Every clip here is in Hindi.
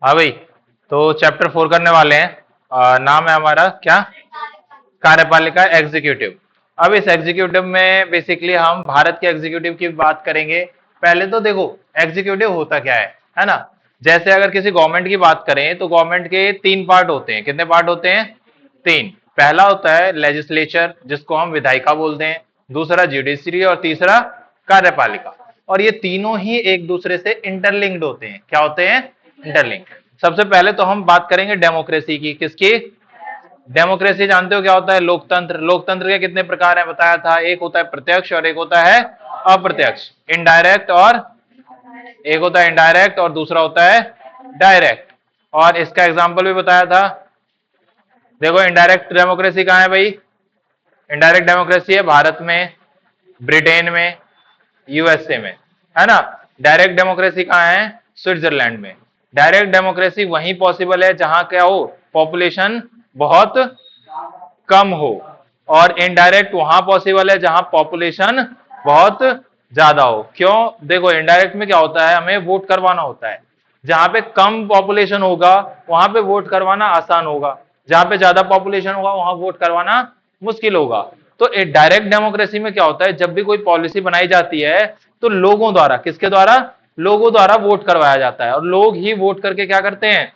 हाँ भाई, तो चैप्टर 4 करने वाले हैं। नाम है हमारा क्या? कार्यपालिका एग्जीक्यूटिव। अब इस एग्जीक्यूटिव में बेसिकली हम भारत के एग्जीक्यूटिव की बात करेंगे। पहले तो देखो एग्जीक्यूटिव होता क्या है ना। जैसे अगर किसी गवर्नमेंट की बात करें तो गवर्नमेंट के 3 पार्ट होते हैं। कितने पार्ट होते हैं? 3। पहला होता है लेजिस्लेचर, जिसको हम विधायिका बोलते हैं। दूसरा जुडिशरी और तीसरा कार्यपालिका। और ये तीनों ही एक दूसरे से इंटरलिंक्ड होते हैं। क्या होते हैं? इंटरलिंक्ड। सबसे पहले तो हम बात करेंगे डेमोक्रेसी की। किसकी? डेमोक्रेसी जानते हो क्या होता है? लोकतंत्र। लोकतंत्र के कितने प्रकार हैं बताया था? एक होता है प्रत्यक्ष और एक होता है अप्रत्यक्ष। इनडायरेक्ट और एक होता है इनडायरेक्ट और दूसरा होता है डायरेक्ट। और इसका एग्जांपल भी बताया था। देखो इनडायरेक्ट डेमोक्रेसी कहां है भाई? इनडायरेक्ट डेमोक्रेसी है भारत में, ब्रिटेन में, यूएसए में, है ना। डायरेक्ट डेमोक्रेसी कहां है? स्विट्जरलैंड में। डायरेक्ट डेमोक्रेसी वहीं पॉसिबल है जहां क्या हो? पॉपुलेशन बहुत कम हो। और इनडायरेक्ट वहां पॉसिबल है जहां पॉपुलेशन बहुत ज्यादा हो। क्यों? देखो इनडायरेक्ट में क्या होता है, हमें वोट करवाना होता है। जहां पे कम पॉपुलेशन होगा वहां पे वोट करवाना आसान होगा, जहां पे ज्यादा पॉपुलेशन होगा वहां वोट करवाना मुश्किल होगा। तो डायरेक्ट डेमोक्रेसी में क्या होता है, जब भी कोई पॉलिसी बनाई जाती है तो लोगों द्वारा, किसके द्वारा? लोगों द्वारा वोट करवाया जाता है। और लोग ही वोट करके क्या करते हैं?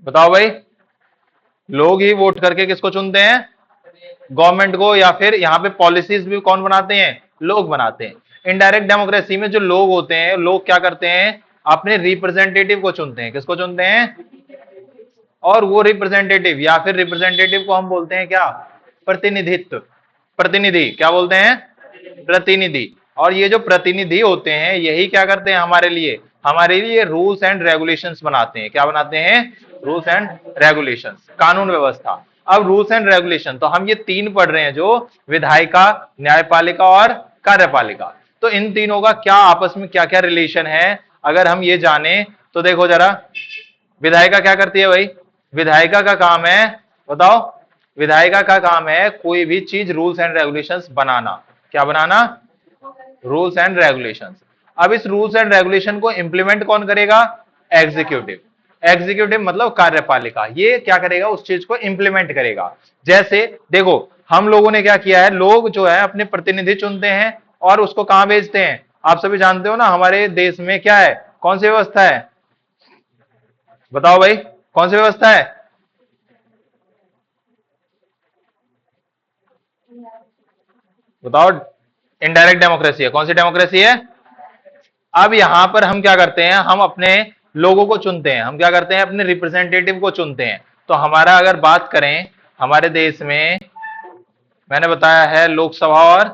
बताओ भाई। लोग ही वोट करके किसको चुनते हैं? गवर्नमेंट को। या फिर यहाँ पे पॉलिसीज भी कौन बनाते हैं? लोग बनाते हैं। इनडायरेक्ट डेमोक्रेसी में जो लोग होते हैं, लोग क्या करते हैं? अपने रिप्रेजेंटेटिव को चुनते हैं। किसको चुनते हैं? और वो रिप्रेजेंटेटिव या फिर रिप्रेजेंटेटिव को हम बोलते हैं क्या? प्रतिनिधित्व। प्रतिनिधि क्या बोलते हैं? प्रतिनिधि। और ये जो प्रतिनिधि होते हैं यही क्या करते हैं हमारे लिए? हमारे लिए रूल्स एंड रेगुलेशंस बनाते हैं। क्या बनाते हैं? रूल्स एंड रेगुलेशंस, कानून व्यवस्था। अब रूल्स एंड रेगुलेशन तो हम ये 3 पढ़ रहे हैं, जो विधायिका, न्यायपालिका और कार्यपालिका। तो इन तीनों का क्या आपस में क्या क्या रिलेशन है अगर हम ये जाने तो देखो जरा। विधायिका क्या करती है भाई? विधायिका का काम है, बताओ। विधायिका का काम है कोई भी चीज रूल्स एंड रेगुलेशंस बनाना। क्या बनाना? Rules and regulations. अब इस रूल्स एंड रेगुलेशन को इंप्लीमेंट कौन करेगा? एग्जीक्यूटिव। एग्जीक्यूटिव मतलब कार्यपालिका, ये क्या करेगा? उस चीज को इंप्लीमेंट करेगा। जैसे देखो हम लोगों ने क्या किया है, लोग जो है अपने प्रतिनिधि चुनते हैं और उसको कहां भेजते हैं? आप सभी जानते हो ना, हमारे देश में क्या है, कौन सी व्यवस्था है? बताओ भाई, कौन सी व्यवस्था है? बताओ। इनडायरेक्ट डेमोक्रेसी है। कौन सी डेमोक्रेसी है? अब यहां पर हम क्या करते हैं, हम अपने लोगों को चुनते हैं। हम क्या करते हैं? अपने रिप्रेजेंटेटिव को चुनते हैं। तो हमारा अगर बात करें हमारे देश में, मैंने बताया है लोकसभा और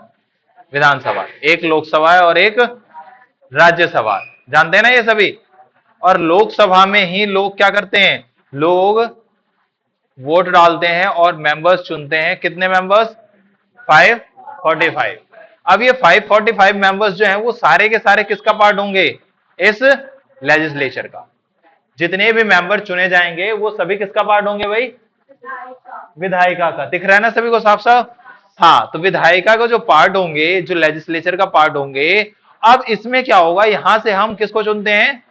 विधानसभा। एक लोकसभा है और एक राज्यसभा, जानते हैं ना ये सभी। और लोकसभा में ही लोग क्या करते हैं? लोग वोट डालते हैं और मेंबर्स चुनते हैं। कितने मेंबर्स? 545। अब ये 545 मेंबर्स जो हैं वो सारे के सारे किसका पार्ट होंगे? इस लेजिस्लेचर का। जितने भी मेंबर चुने जाएंगे वो सभी किसका पार्ट होंगे भाई? विधायिका का। दिख रहा है ना सभी को साफ साफ? हाँ, तो विधायिका का जो पार्ट होंगे, जो लेजिस्लेचर का पार्ट होंगे। अब इसमें क्या होगा, यहां से हम किसको चुनते हैं?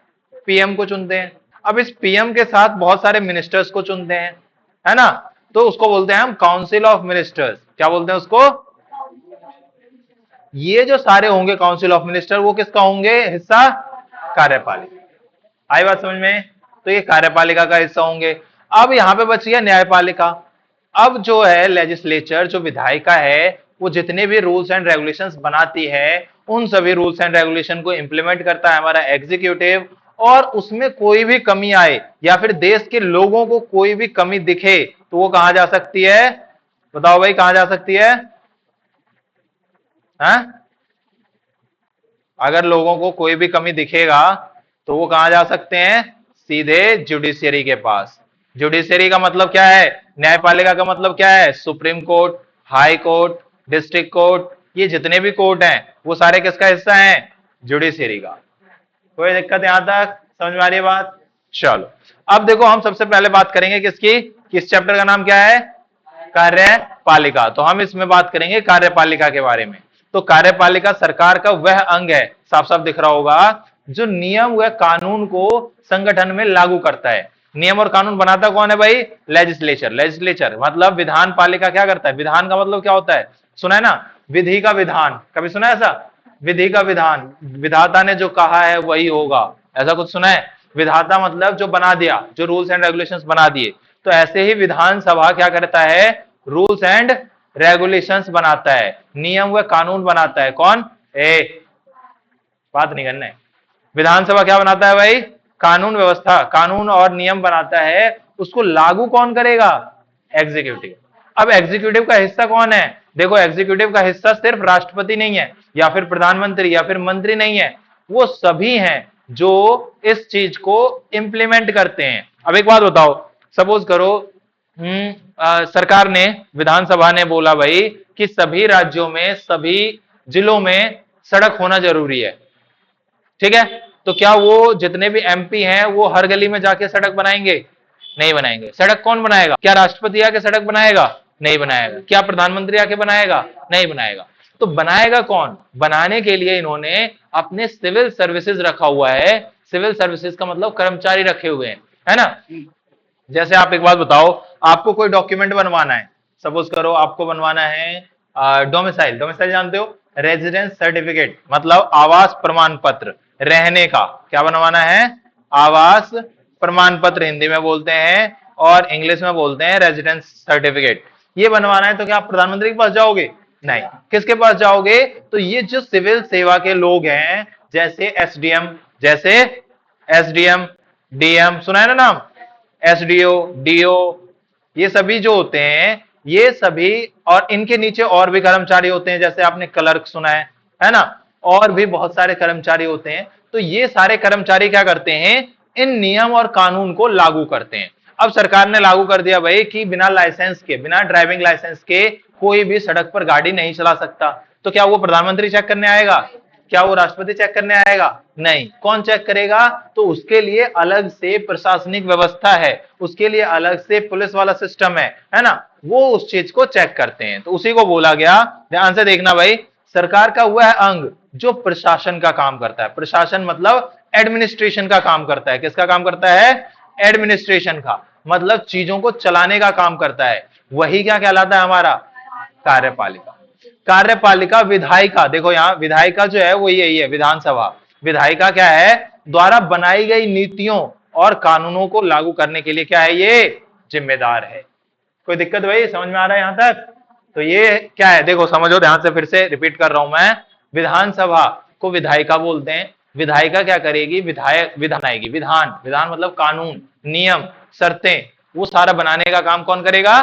पीएम को चुनते हैं। अब इस पीएम के साथ बहुत सारे मिनिस्टर्स को चुनते हैं, है ना। तो उसको बोलते हैं हम काउंसिल ऑफ मिनिस्टर्स। क्या बोलते हैं उसको? ये जो सारे होंगे काउंसिल ऑफ मिनिस्टर, वो किसका होंगे? हिस्सा कार्यपालिका। आई बात समझ में? तो ये कार्यपालिका का हिस्सा होंगे। अब यहां पे बच गया न्यायपालिका। अब जो है लेजिस्लेचर, जो विधायिका है, वो जितने भी रूल्स एंड रेगुलेशंस बनाती है उन सभी रूल्स एंड रेगुलेशन को इंप्लीमेंट करता है हमारा एग्जीक्यूटिव। और उसमें कोई भी कमी आए या फिर देश के लोगों को कोई भी कमी दिखे तो वो कहां जा सकती है? बताओ भाई, कहां जा सकती है? हाँ? अगर लोगों को कोई भी कमी दिखेगा तो वो कहां जा सकते हैं? सीधे जुडिशियरी के पास। जुडिशियरी का मतलब क्या है? न्यायपालिका का मतलब क्या है? Supreme court, high court, district court. ये जितने भी कोर्ट हैं वो सारे किसका हिस्सा हैं? जुडिशियरी का। कोई दिक्कत यहां तक समझ में आ रही है बात? चलो, अब देखो हम सबसे पहले बात करेंगे किसकी? किस चैप्टर का नाम क्या है? कार्यपालिका। तो हम इसमें बात करेंगे कार्यपालिका के बारे में। तो कार्यपालिका सरकार का वह अंग है, साफ साफ दिख रहा होगा, जो नियम व कानून को संगठन में लागू करता है। नियम और कानून बनाता कौन है भाई? लेजिस्लेचर। लेजिस्लेचर मतलब विधान पालिका क्या करता है? विधान का मतलब क्या होता है? सुना है ना, विधि का विधान, कभी सुना है ऐसा? विधि का विधान, विधाता ने जो कहा है वही होगा, ऐसा कुछ सुना है? विधाता मतलब जो बना दिया, जो रूल्स एंड रेगुलेशंस बना दिए। तो ऐसे ही विधानसभा क्या करता है? रूल्स एंड रेगुलेशंस बनाता है, नियम व कानून बनाता है। कौन? बात नहीं करना है। विधानसभा क्या बनाता है भाई? कानून व्यवस्था, कानून और नियम बनाता है। उसको लागू कौन करेगा? एग्जीक्यूटिव। अब एग्जीक्यूटिव का हिस्सा कौन है? देखो, एग्जीक्यूटिव का हिस्सा सिर्फ राष्ट्रपति नहीं है, या फिर प्रधानमंत्री, या फिर मंत्री नहीं है, वो सभी हैं जो इस चीज को इंप्लीमेंट करते हैं। अब एक बात बताओ, सपोज करो सरकार ने, विधानसभा ने बोला भाई कि सभी राज्यों में, सभी जिलों में सड़क होना जरूरी है, ठीक है? तो क्या वो जितने भी एमपी हैं वो हर गली में जाके सड़क बनाएंगे? नहीं बनाएंगे। सड़क कौन बनाएगा? क्या राष्ट्रपति आके सड़क बनाएगा? नहीं बनाएगा। क्या प्रधानमंत्री आके बनाएगा? नहीं बनाएगा। तो बनाएगा कौन? बनाने के लिए इन्होंने अपने सिविल सर्विसेज रखा हुआ है। सिविल सर्विसेज का मतलब कर्मचारी रखे हुए हैं, है ना? जैसे आप एक बात बताओ, आपको कोई डॉक्यूमेंट बनवाना है, सपोज करो आपको बनवाना है डोमिसाइल। डोमिसाइल जानते हो? रेजिडेंस सर्टिफिकेट, मतलब आवास प्रमाण पत्र, रहने का। क्या बनवाना है? आवास प्रमाण पत्र हिंदी में बोलते हैं, और इंग्लिश में बोलते हैं रेजिडेंस सर्टिफिकेट। ये बनवाना है तो क्या आप प्रधानमंत्री के पास जाओगे? नहीं। किसके पास जाओगे? तो ये जो सिविल सेवा के लोग हैं, जैसे एसडीएम, जैसे एसडीएम, डीएम, सुना है ना नाम? एसडीओ, डीओ, ये सभी जो होते हैं, ये सभी, और इनके नीचे और भी कर्मचारी होते हैं, जैसे आपने क्लर्क सुना है ना? और भी बहुत सारे कर्मचारी होते हैं। तो ये सारे कर्मचारी क्या करते हैं? इन नियम और कानून को लागू करते हैं। अब सरकार ने लागू कर दिया भाई कि बिना लाइसेंस के, बिना ड्राइविंग लाइसेंस के कोई भी सड़क पर गाड़ी नहीं चला सकता। तो क्या वो प्रधानमंत्री चेक करने आएगा? क्या वो राष्ट्रपति चेक करने आएगा? नहीं। कौन चेक करेगा? तो उसके लिए अलग से प्रशासनिक व्यवस्था है, उसके लिए अलग से पुलिस वाला सिस्टम है ना? वो उस चीज को चेक करते हैं। तो उसी को बोला गया, ध्यान से देखना भाई, सरकार का हुआ है अंग जो प्रशासन का काम करता है। प्रशासन मतलब एडमिनिस्ट्रेशन का काम करता है। किसका काम करता है? एडमिनिस्ट्रेशन का, मतलब चीजों को चलाने का काम करता है। वही क्या कहलाता है? हमारा कार्यपालिका। कार्यपालिका, विधायिका, देखो यहां विधायिका जो है वो यही है, विधानसभा। विधायिका क्या है? द्वारा बनाई गई नीतियों और कानूनों को लागू करने के लिए क्या है? ये जिम्मेदार है। कोई दिक्कत भाई? समझ में आ रहा है यहां तक? तो ये क्या है, देखो समझो ध्यान से, फिर से रिपीट कर रहा हूं मैं। विधानसभा को विधायिका बोलते हैं। विधायिका क्या करेगी? विधायक विधान आएगी। विधान, विधान मतलब कानून, नियम, शर्तें, वो सारा बनाने का काम कौन करेगा?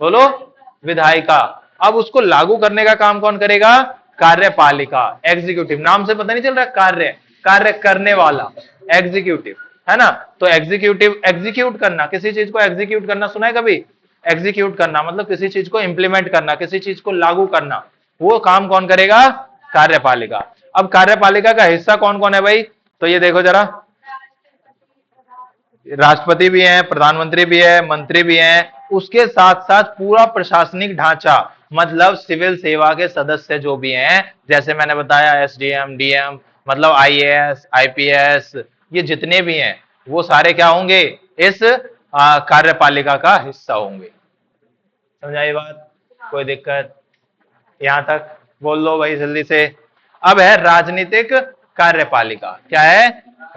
बोलो, विधायिका। अब उसको लागू करने का काम कौन करेगा? कार्यपालिका, एग्जीक्यूटिव। नाम से पता नहीं चल रहा? कार्य, कार्य करने वाला, एग्जीक्यूटिव, है ना? तो एग्जीक्यूटिव, एग्जीक्यूट करना, किसी चीज को एग्जीक्यूट करना, सुना है कभी? एग्जीक्यूट करना मतलब किसी चीज को इंप्लीमेंट करना, किसी चीज को लागू करना। वो काम कौन करेगा? कार्यपालिका। अब कार्यपालिका का हिस्सा कौन कौन है भाई? तो ये देखो जरा, राष्ट्रपति भी हैं, प्रधानमंत्री भी है, मंत्री भी हैं, उसके साथ साथ पूरा प्रशासनिक ढांचा, मतलब सिविल सेवा के सदस्य जो भी हैं, जैसे मैंने बताया एसडीएम, डीएम, मतलब आईएएस, आईपीएस, ये जितने भी हैं वो सारे क्या होंगे? इस कार्यपालिका का हिस्सा होंगे। समझाई बात? कोई दिक्कत? यहां तक बोल लो भाई जल्दी से। अब है राजनीतिक कार्यपालिका। क्या है?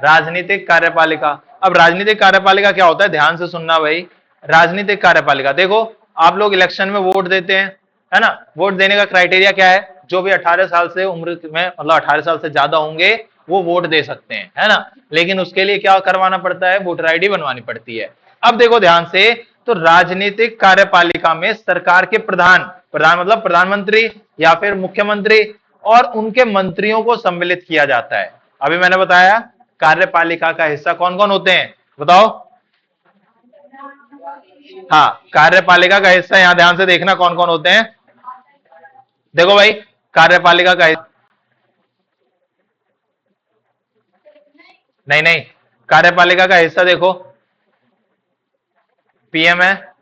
राजनीतिक कार्यपालिका। अब राजनीतिक कार्यपालिका क्या होता है? ध्यान से सुनना भाई। राजनीतिक कार्यपालिका, देखो आप लोग इलेक्शन में वोट देते हैं, है ना? वोट देने का क्राइटेरिया क्या है? जो भी 18 साल से उम्र में, मतलब 18 साल से ज्यादा होंगे, वो वोट दे सकते हैं, है ना? लेकिन उसके लिए क्या करवाना पड़ता है? वोटर आईडी बनवानी पड़ती है। अब देखो ध्यान से, तो राजनीतिक कार्यपालिका में सरकार के प्रधान, प्रधान मतलब प्रधानमंत्री या फिर मुख्यमंत्री, और उनके मंत्रियों को सम्मिलित किया जाता है। अभी मैंने बताया कार्यपालिका का हिस्सा कौन कौन होते हैं, बताओ? हाँ, कार्यपालिका का हिस्सा यहां ध्यान से देखना कौन कौन होते हैं। देखो भाई, कार्यपालिका का हिस्सा, नहीं नहीं, कार्यपालिका का हिस्सा देखो, पीएम है,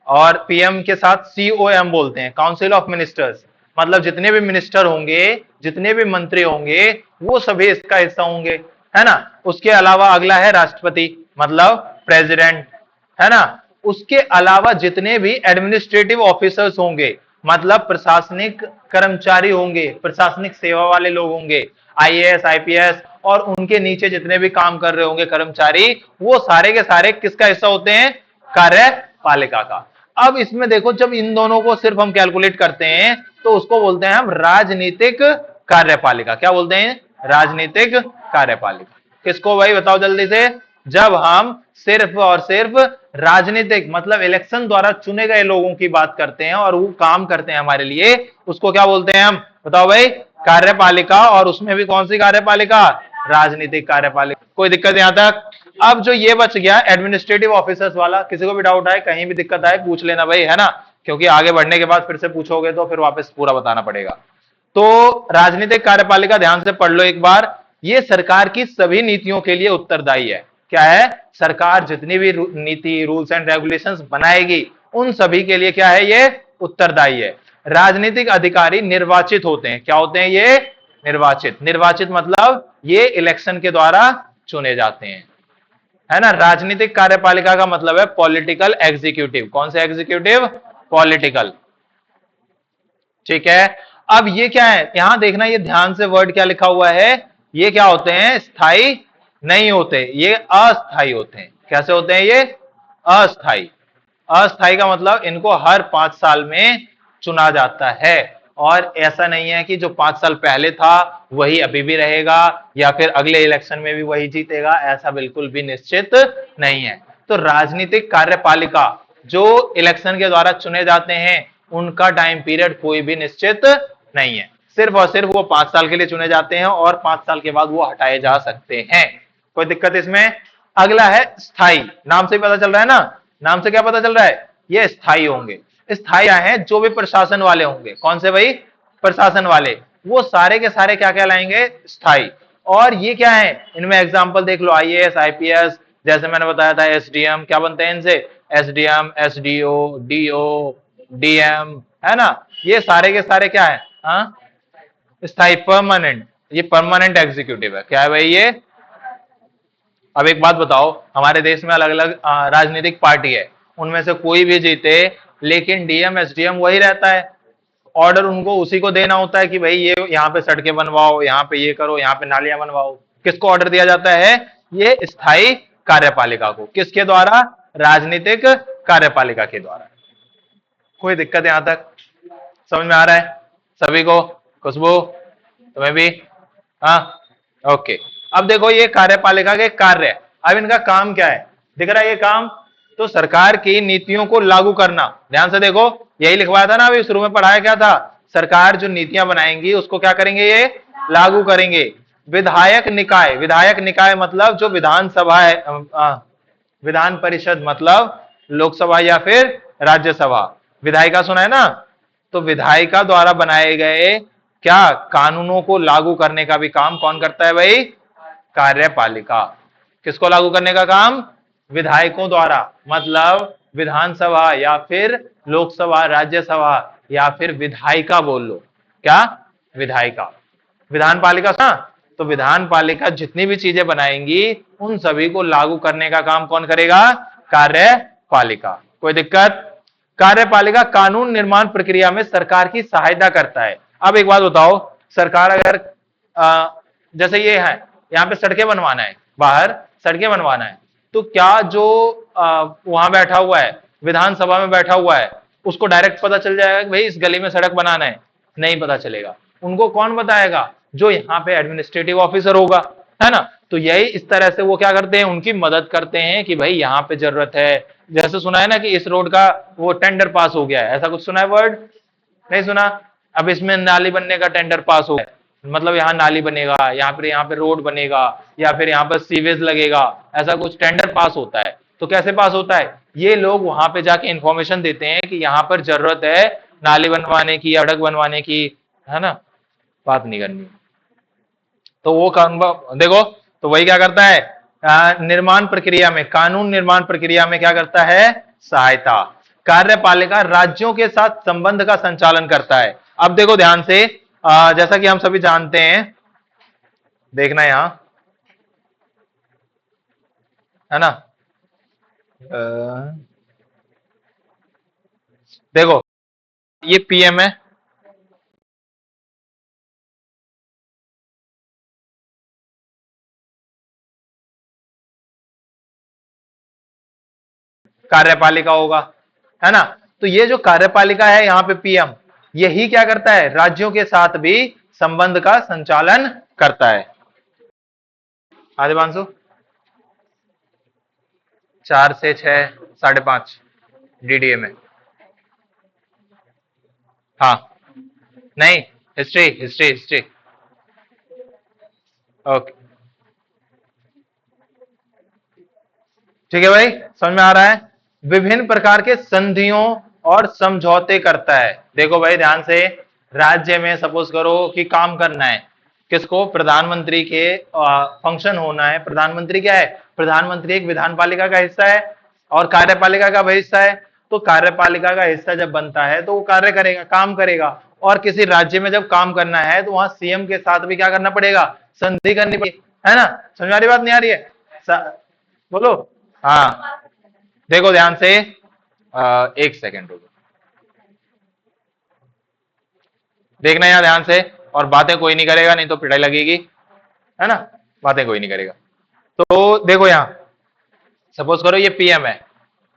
और पीएम के साथ सीओएम बोलते हैं, काउंसिल ऑफ मिनिस्टर्स, मतलब जितने भी मिनिस्टर होंगे, जितने भी मंत्री होंगे, वो सभी इसका हिस्सा होंगे, है ना। उसके अलावा अगला है राष्ट्रपति, मतलब प्रेसिडेंट, है ना। उसके अलावा जितने भी एडमिनिस्ट्रेटिव ऑफिसर्स होंगे, मतलब प्रशासनिक कर्मचारी होंगे, प्रशासनिक सेवा वाले लोग होंगे, आईएएस आईपीएस, और उनके नीचे जितने भी काम कर रहे होंगे कर्मचारी, वो सारे के सारे किसका हिस्सा होते हैं? कार्यपालिका का। अब इसमें देखो, जब इन दोनों को सिर्फ हम कैलकुलेट करते हैं तो उसको बोलते हैं हम राजनीतिक कार्यपालिका। क्या बोलते हैं? राजनीतिक कार्यपालिका। किसको भाई बताओ जल्दी से? जब हम सिर्फ और सिर्फ राजनीतिक मतलब इलेक्शन द्वारा चुने गए लोगों की बात करते हैं और वो काम करते हैं हमारे लिए, उसको क्या बोलते हैं हम? बताओ भाई। कार्यपालिका। और उसमें भी कौन सी कार्यपालिका? राजनीतिक कार्यपालिका। कोई दिक्कत यहां तक? अब जो ये बच गया एडमिनिस्ट्रेटिव ऑफिसर्स वाला, किसी को भी डाउट आए, कहीं भी दिक्कत आए, पूछ लेना भाई, है ना, क्योंकि आगे बढ़ने के बाद फिर से पूछोगे तो फिर वापस पूरा बताना पड़ेगा। तो राजनीतिक कार्यपालिका ध्यान से पढ़ लो एक बार। ये सरकार की सभी नीतियों के लिए उत्तरदायी है। क्या है? सरकार जितनी भी नीति, रूल्स एंड रेगुलेशंस बनाएगी, उन सभी के लिए क्या है? ये उत्तरदायी है। राजनीतिक अधिकारी निर्वाचित होते हैं। क्या होते हैं ये? निर्वाचित। निर्वाचित मतलब ये इलेक्शन के द्वारा चुने जाते हैं, है ना। राजनीतिक कार्यपालिका का मतलब है पॉलिटिकल एग्जीक्यूटिव। कौन से एग्जीक्यूटिव? पॉलिटिकल। ठीक है। अब ये क्या है? यहां देखना, ये ध्यान से वर्ड क्या लिखा हुआ है। ये क्या होते हैं? स्थायी नहीं होते, ये अस्थायी होते हैं। कैसे होते हैं ये? अस्थायी। अस्थायी का मतलब इनको हर 5 साल में चुना जाता है, और ऐसा नहीं है कि जो 5 साल पहले था वही अभी भी रहेगा या फिर अगले इलेक्शन में भी वही जीतेगा, ऐसा बिल्कुल भी निश्चित नहीं है। तो राजनीतिक कार्यपालिका जो इलेक्शन के द्वारा चुने जाते हैं, उनका टाइम पीरियड कोई भी निश्चित नहीं है। सिर्फ और सिर्फ वो 5 साल के लिए चुने जाते हैं और 5 साल के बाद वो हटाए जा सकते हैं। कोई दिक्कत इसमें? अगला है स्थायी। नाम से ही पता चल रहा है ना, नाम से क्या पता चल रहा है? ये स्थायी होंगे। स्थायी है जो भी प्रशासन वाले होंगे। कौन से भाई? प्रशासन वाले। वो सारे के सारे क्या कहलाएंगे? स्थायी। और ये क्या है? इनमें एग्जांपल देख लो, आईएएस आईपीएस, जैसे मैंने बताया था एसडीएम, क्या बनते हैं इनसे? एसडीएम, एसडीओ, डीओ, डीएम, है ना। ये सारे के सारे क्या है? हाँ, स्थायी, परमानेंट। ये परमानेंट एग्जीक्यूटिव है। क्या है भाई ये? अब एक बात बताओ, हमारे देश में अलग अलग राजनीतिक पार्टी है, उनमें से कोई भी जीते, लेकिन डीएम एसडीएम वही रहता है। ऑर्डर उनको उसी को देना होता है कि भाई ये यहाँ पे सड़कें बनवाओ, यहाँ पे ये करो, यहाँ पे नालियां बनवाओ। किसको ऑर्डर दिया जाता है? ये स्थायी कार्यपालिका को। किसके द्वारा? राजनीतिक कार्यपालिका के द्वारा। कोई दिक्कत यहां तक? समझ में आ रहा है सभी को? खुशबू, तुम्हें भी? हाँ, ओके। अब देखो ये कार्यपालिका के कार्य। अब इनका काम क्या है? दिख रहा है ये काम? तो सरकार की नीतियों को लागू करना। ध्यान से देखो, यही लिखवाया था ना अभी शुरू में, पढ़ाया क्या था? सरकार जो नीतियां बनाएंगी उसको क्या करेंगे? ये लागू करेंगे। विधायक निकाय। विधायक निकाय मतलब जो विधानसभा है, विधान परिषद मतलब लोकसभा या फिर राज्यसभा। विधायिका सुना है ना? तो विधायिका द्वारा बनाए गए क्या कानूनों को लागू करने का भी काम कौन करता है भाई? कार्यपालिका। किसको लागू करने का काम? विधायकों द्वारा, मतलब विधानसभा या फिर लोकसभा, राज्यसभा, या फिर विधायिका बोल लो। क्या? विधायिका। विधान पालिका था, तो विधान पालिका जितनी भी चीजें बनाएंगी उन सभी को लागू करने का काम कौन करेगा? कार्यपालिका। कोई दिक्कत? कार्यपालिका कानून निर्माण प्रक्रिया में सरकार की सहायता करता है। अब एक बात बताओ, सरकार अगर जैसे ये है, यहाँ पे सड़कें बनवाना है, बाहर सड़कें बनवाना है, तो क्या जो वहां बैठा हुआ है, विधानसभा में बैठा हुआ है, उसको डायरेक्ट पता चल जाएगा कि भाई इस गली में सड़क बनाना है? नहीं पता चलेगा। उनको कौन बताएगा? जो यहाँ पे एडमिनिस्ट्रेटिव ऑफिसर होगा, है ना। तो यही इस तरह से वो क्या करते हैं? उनकी मदद करते हैं कि भाई यहाँ पे जरूरत है। जैसे सुना है ना कि इस रोड का वो टेंडर पास हो गया है, ऐसा कुछ सुना है वर्ड? नहीं सुना? अब इसमें नाली बनने का टेंडर पास हो गया, मतलब यहाँ नाली बनेगा, यहाँ पे रोड बनेगा, या फिर यहाँ पर सीवेज लगेगा, ऐसा कुछ टेंडर पास होता है। तो कैसे पास होता है? ये लोग वहां पे जाके इंफॉर्मेशन देते हैं कि यहाँ पर जरूरत है नाली बनवाने की, सड़क बनवाने की, है ना। बात नहीं करनी। तो वो काम देखो, तो वही क्या करता है? निर्माण प्रक्रिया में, कानून निर्माण प्रक्रिया में क्या करता है? सहायता। कार्यपालिका राज्यों के साथ संबंध का संचालन करता है। अब देखो ध्यान से, जैसा कि हम सभी जानते हैं, देखना यहां, है ना। अ, देखो ये पीएम है, कार्यपालिका होगा, है ना। तो ये जो कार्यपालिका है यहाँ पे पीएम, यही क्या करता है, राज्यों के साथ भी संबंध का संचालन करता है। आदिवांशु 4 से 6, 5.5 डीडीए में। हाँ, नहीं, हिस्ट्री हिस्ट्री हिस्ट्री। ओके, ठीक है भाई, समझ में आ रहा है। विभिन्न प्रकार के संधियों और समझौते करता है। देखो भाई ध्यान से, राज्य में सपोज करो कि काम करना है, किसको, प्रधानमंत्री के फंक्शन होना है। प्रधानमंत्री क्या है, प्रधानमंत्री एक विधानपालिका का हिस्सा है और कार्यपालिका का भी हिस्सा है। तो कार्यपालिका का हिस्सा जब बनता है तो वो कार्य करेगा, काम करेगा। और किसी राज्य में जब काम करना है तो वहां सीएम के साथ भी क्या करना पड़ेगा, संधि करनी पड़ेगी, है ना। समझ आ रही बात, नहीं आ रही है? बोलो। हाँ, देखो ध्यान से, 1 सेकेंड रुको, देखना यहाँ ध्यान से। और बातें कोई नहीं करेगा, नहीं तो पिटाई लगेगी, है ना। बातें कोई नहीं करेगा। तो देखो यहाँ, सपोज करो ये पीएम है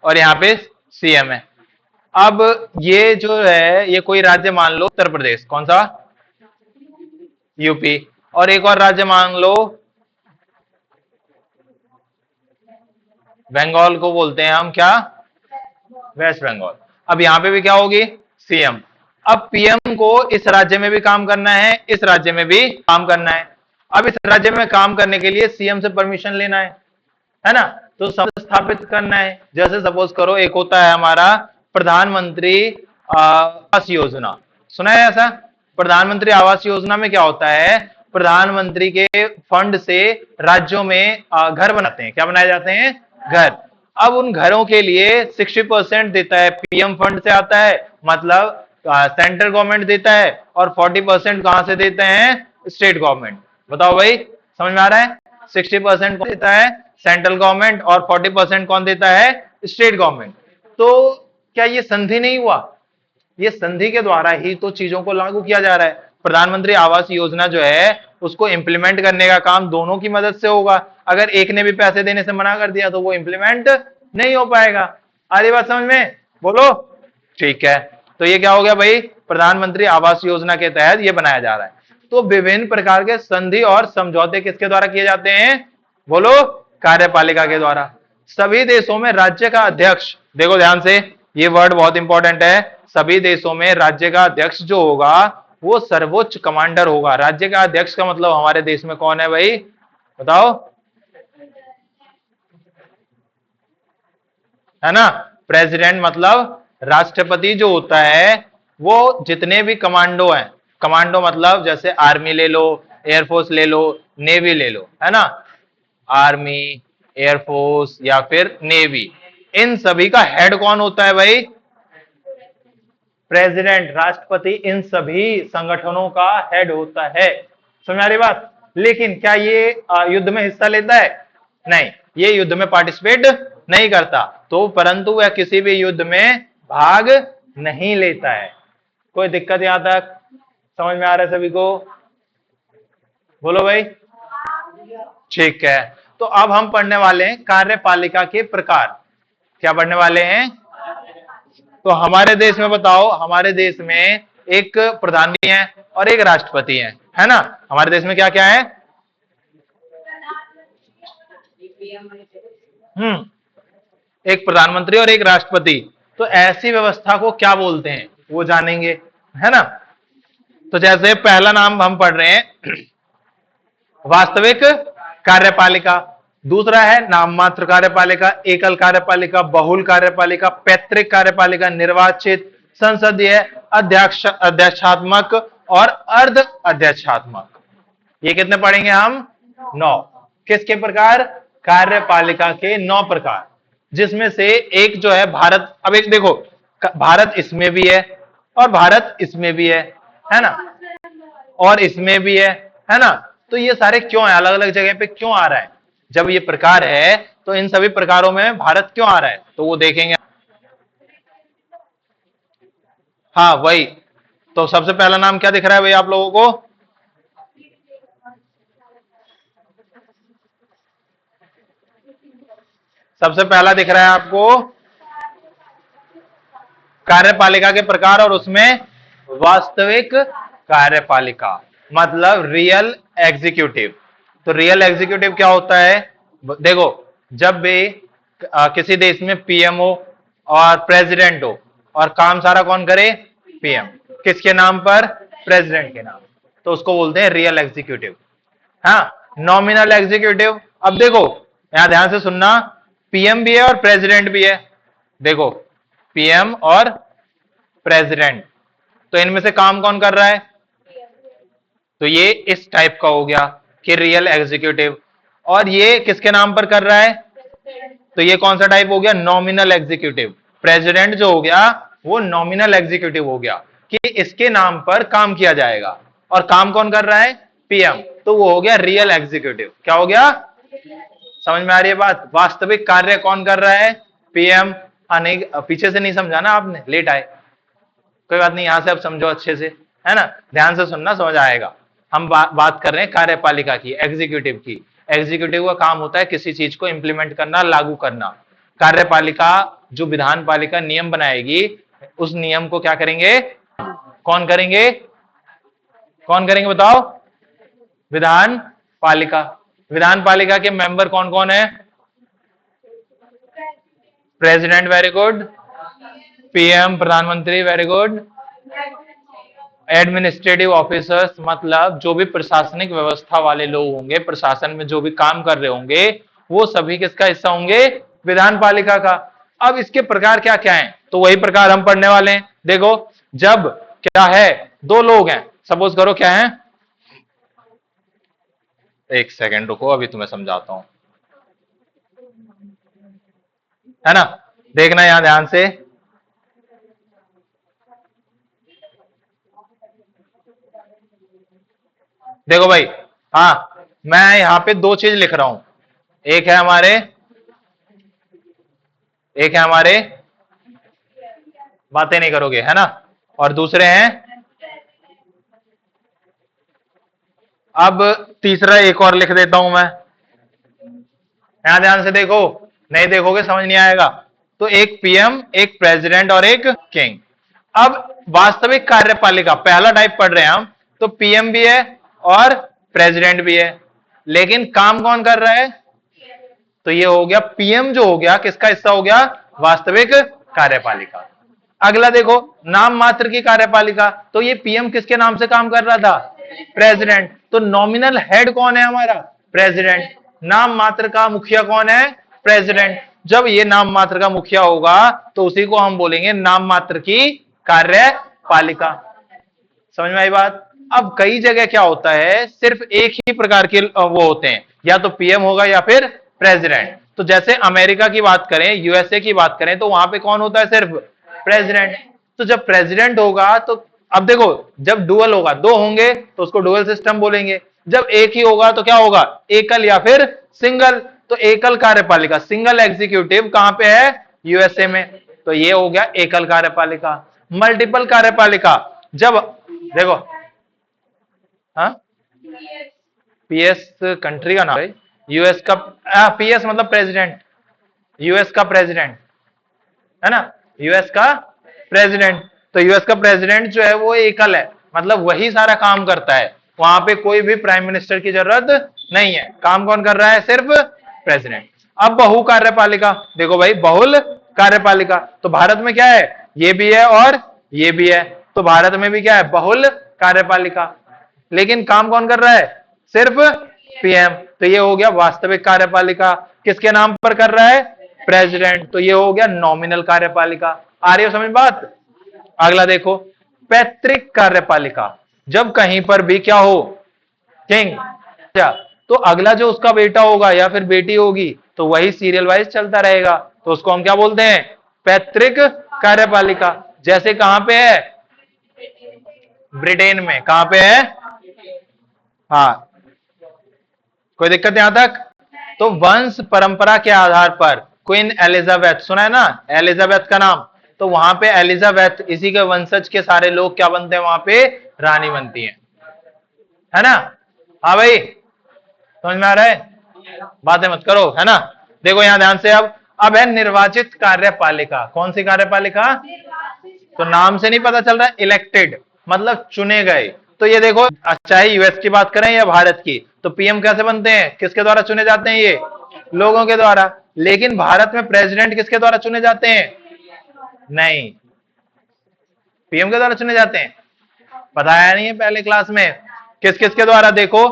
और यहाँ पे सीएम है। अब ये जो है, ये कोई राज्य मान लो उत्तर प्रदेश, कौन सा, यूपी। और एक और राज्य मान लो, बंगाल को बोलते हैं हम क्या, वेस्ट बंगाल। अब यहां पे भी क्या होगी, सीएम। अब पीएम को इस राज्य में भी काम करना है, इस राज्य में भी काम करना है। अब इस राज्य में काम करने के लिए सीएम से परमिशन लेना है ना। तो सब स्थापित करना है। जैसे सपोज करो एक होता है हमारा प्रधानमंत्री आवास योजना, सुना है ऐसा। प्रधानमंत्री आवास योजना में क्या होता है, प्रधानमंत्री के फंड से राज्यों में घर बनाते हैं, क्या बनाए जाते हैं, घर। अब उन घरों के लिए 60% देता है पीएम फंड से आता है, मतलब सेंट्रल गवर्नमेंट देता है। और 40% कहां से देते हैं, स्टेट गवर्नमेंट। बताओ भाई, समझ में आ रहा है। 60% कौन देता है, सेंट्रल गवर्नमेंट, और 40% कौन देता है, स्टेट गवर्नमेंट। तो क्या ये संधि नहीं हुआ, ये संधि के द्वारा ही तो चीजों को लागू किया जा रहा है। प्रधानमंत्री आवास योजना जो है उसको इंप्लीमेंट करने का काम दोनों की मदद से होगा। अगर एक ने भी पैसे देने से मना कर दिया तो वो इंप्लीमेंट नहीं हो पाएगा। आधी बात समझ में, बोलो। ठीक है, तो ये क्या हो गया भाई, प्रधानमंत्री आवास योजना के तहत ये बनाया जा रहा है। तो विभिन्न प्रकार के संधि और समझौते किसके द्वारा किए जाते हैं, बोलो, कार्यपालिका के द्वारा। सभी देशों में राज्य का अध्यक्ष, देखो ध्यान से, ये वर्ड बहुत इंपॉर्टेंट है। सभी देशों में राज्य का अध्यक्ष जो होगा वो सर्वोच्च कमांडर होगा। राज्य का अध्यक्ष का मतलब हमारे देश में कौन है भाई, बताओ, है ना। प्रेसिडेंट मतलब राष्ट्रपति जो होता है, वो जितने भी कमांडो हैं, कमांडो मतलब जैसे आर्मी ले लो, एयरफोर्स ले लो, नेवी ले लो, है ना। आर्मी, एयरफोर्स या फिर नेवी, इन सभी का हेड कौन होता है भाई, प्रेसिडेंट, राष्ट्रपति इन सभी संगठनों का हेड होता है। समझ आ रही बात। लेकिन क्या ये युद्ध में हिस्सा लेता है, नहीं, ये युद्ध में पार्टिसिपेट नहीं करता। तो परंतु वह किसी भी युद्ध में भाग नहीं लेता है। कोई दिक्कत यहां तक समझ में आ रहा है सभी को, बोलो भाई। ठीक है, तो अब हम पढ़ने वाले हैं कार्यपालिका के प्रकार। क्या पढ़ने वाले हैं, तो हमारे देश में बताओ, हमारे देश में एक प्रधानमंत्री है और एक राष्ट्रपति है ना। हमारे देश में क्या क्या है, एक प्रधानमंत्री और एक राष्ट्रपति। तो ऐसी व्यवस्था को क्या बोलते हैं वो जानेंगे, है ना। तो जैसे पहला नाम हम पढ़ रहे हैं, वास्तविक कार्यपालिका। दूसरा है नाम मात्र कार्यपालिका, एकल कार्यपालिका, बहुल कार्यपालिका, पैतृक कार्यपालिका, निर्वाचित, संसदीय, अध्यक्ष, अध्यक्षात्मक और अर्ध अध्यक्षात्मक। ये कितने पढ़ेंगे हम, 9। किसके प्रकार, कार्यपालिका के 9 प्रकार, जिसमें से एक जो है भारत। अब एक देखो, भारत इसमें भी है और भारत इसमें भी है ना, और इसमें भी है ना। तो ये सारे क्यों है, अलग अलग जगह पे क्यों आ रहा है, जब ये प्रकार है तो इन सभी प्रकारों में भारत क्यों आ रहा है, तो वो देखेंगे। हाँ वही, तो सबसे पहला नाम क्या दिख रहा है भाई आप लोगों को? सबसे पहला दिख रहा है आपको कार्यपालिका के प्रकार, और उसमें वास्तविक कार्यपालिका मतलब रियल एग्जीक्यूटिव। तो रियल एग्जीक्यूटिव क्या होता है? देखो, जब भी किसी देश में पीएम हो और प्रेसिडेंट हो, और काम सारा कौन करे? पीएम। किसके नाम पर? प्रेसिडेंट के नाम। तो उसको बोलते हैं रियल एग्जीक्यूटिव। हाँ, नॉमिनल एग्जीक्यूटिव। अब देखो, यहां ध्यान से सुनना, पीएम भी है और प्रेसिडेंट भी है। देखो, पीएम और प्रेसिडेंट, तो इनमें से काम कौन कर रहा है? तो ये इस टाइप का हो गया कि रियल एग्जीक्यूटिव। और ये किसके नाम पर कर रहा है? तो ये कौन सा टाइप हो गया? Nominal executive. प्रेसिडेंट जो हो गया वो नॉमिनल एग्जीक्यूटिव हो गया कि इसके नाम पर काम किया जाएगा, और काम कौन कर रहा है? पीएम। तो वो हो गया रियल एग्जीक्यूटिव। क्या हो गया? समझ में आ रही है बात? वास्तविक कार्य कौन कर रहा है? पीएम। हाँ नहीं, पीछे से नहीं समझा ना आपने, लेट आए, कोई बात नहीं, यहां से अब समझो अच्छे से, है ना? ध्यान से सुनना, समझ आएगा। हम बात कर रहे हैं कार्यपालिका की, एग्जीक्यूटिव की। एग्जीक्यूटिव का काम होता है किसी चीज को इंप्लीमेंट करना, लागू करना। कार्यपालिका जो विधान पालिका नियम बनाएगी, उस नियम को क्या करेंगे? कौन करेंगे? कौन करेंगे बताओ? विधान पालिका। विधान पालिका के मेंबर कौन कौन है? President, very good. पीएम, प्रधानमंत्री, वेरी गुड। एडमिनिस्ट्रेटिव ऑफिसर्स मतलब जो भी प्रशासनिक व्यवस्था वाले लोग होंगे, प्रशासन में जो भी काम कर रहे होंगे, वो सभी किसका हिस्सा होंगे? विधान पालिका का। अब इसके प्रकार क्या क्या हैं, तो वही प्रकार हम पढ़ने वाले हैं। देखो, जब क्या है, दो लोग हैं, सपोज करो क्या है, एक सेकेंड रुको, अभी तुम्हें समझाता हूं, है ना? देखना यहां ध्यान से। देखो भाई, हाँ, मैं यहां पे दो चीज लिख रहा हूं। एक है हमारे एक है हमारे बातें नहीं करोगे, है ना? और दूसरे हैं, अब तीसरा एक और लिख देता हूं मैं। यहां ध्यान से देखो, नहीं देखोगे समझ नहीं आएगा। तो एक पीएम, एक प्रेसिडेंट और एक किंग। अब वास्तविक कार्यपालिका पहला टाइप पढ़ रहे हैं हम, तो पीएम भी है और प्रेसिडेंट भी है, लेकिन काम कौन कर रहा है? तो ये हो गया पीएम, जो हो गया किसका हिस्सा हो गया? वास्तविक कार्यपालिका। अगला देखो, नाम मात्र की कार्यपालिका, तो ये पीएम किसके नाम से काम कर रहा था? प्रेसिडेंट। तो नॉमिनल हेड कौन है हमारा? प्रेसिडेंट। नाम मात्र का मुखिया कौन है? प्रेसिडेंट। जब ये नाम मात्र का मुखिया होगा तो उसी को हम बोलेंगे नाम मात्र की कार्यपालिका। समझ में आई बात? अब कई जगह क्या होता है, सिर्फ एक ही प्रकार के वो होते हैं, या तो पीएम होगा या फिर प्रेसिडेंट। तो जैसे अमेरिका की बात करें, यूएसए की बात करें, तो वहां पे कौन होता है? सिर्फ प्रेसिडेंट। तो जब प्रेसिडेंट होगा तो, अब देखो, जब डुअल होगा, दो होंगे तो उसको डुअल सिस्टम बोलेंगे। जब एक ही होगा तो क्या होगा? एकल या फिर सिंगल। तो एकल कार्यपालिका, सिंगल एग्जीक्यूटिव कहां पे है? यूएसए में। तो ये हो गया एकल कार्यपालिका। मल्टीपल कार्यपालिका, जब देखो, हाँ, पीएस कंट्री का नाम है, यूएस का, पीएस मतलब प्रेसिडेंट, यूएस का प्रेसिडेंट, है ना? यूएस का प्रेसिडेंट। तो यूएस का प्रेसिडेंट जो है वो एकल है, मतलब वही सारा काम करता है, वहां पे कोई भी प्राइम मिनिस्टर की जरूरत नहीं है। काम कौन कर रहा है? सिर्फ प्रेसिडेंट। अब बहु कार्यपालिका, देखो भाई, बहुल कार्यपालिका, तो भारत में क्या है? ये भी है और ये भी है। तो भारत में भी क्या है? बहुल कार्यपालिका। लेकिन काम कौन कर रहा है? सिर्फ पीएम। तो ये हो गया वास्तविक कार्यपालिका। किसके नाम पर कर रहा है? प्रेसिडेंट। तो ये हो गया नॉमिनल कार्यपालिका। आ रही हो समझ बात? अगला देखो, पैतृक कार्यपालिका, जब कहीं पर भी क्या हो? किंग, तो अगला जो उसका बेटा होगा या फिर बेटी होगी, तो वही सीरियल वाइज चलता रहेगा, तो उसको हम क्या बोलते हैं? पैतृक कार्यपालिका। जैसे कहां पे है? ब्रिटेन में। कहां पे है? हाँ, कोई दिक्कत यहां तक? तो वंश परंपरा के आधार पर क्वीन एलिजाबेथ, सुना है ना एलिजाबेथ का नाम, तो वहां पे एलिजाबेथ इसी के वंशज के सारे लोग क्या बनते हैं, वहां पे रानी बनती है ना। हाँ भाई, समझ में आ रहा है, बातें मत करो, है ना। देखो यहां ध्यान से, अब है निर्वाचित कार्यपालिका। कौन सी कार्यपालिका? तो नाम से नहीं पता चल रहा, इलेक्टेड मतलब चुने गए। तो ये देखो, चाहे यूएस की बात करें या भारत की, तो पीएम कैसे बनते हैं, किसके द्वारा चुने जाते हैं, ये लोगों के द्वारा। लेकिन भारत में प्रेसिडेंट किसके द्वारा चुने जाते हैं? नहीं, पीएम के द्वारा चुने जाते हैं। बताया नहीं है पहले क्लास में, किस किस के द्वारा? देखो,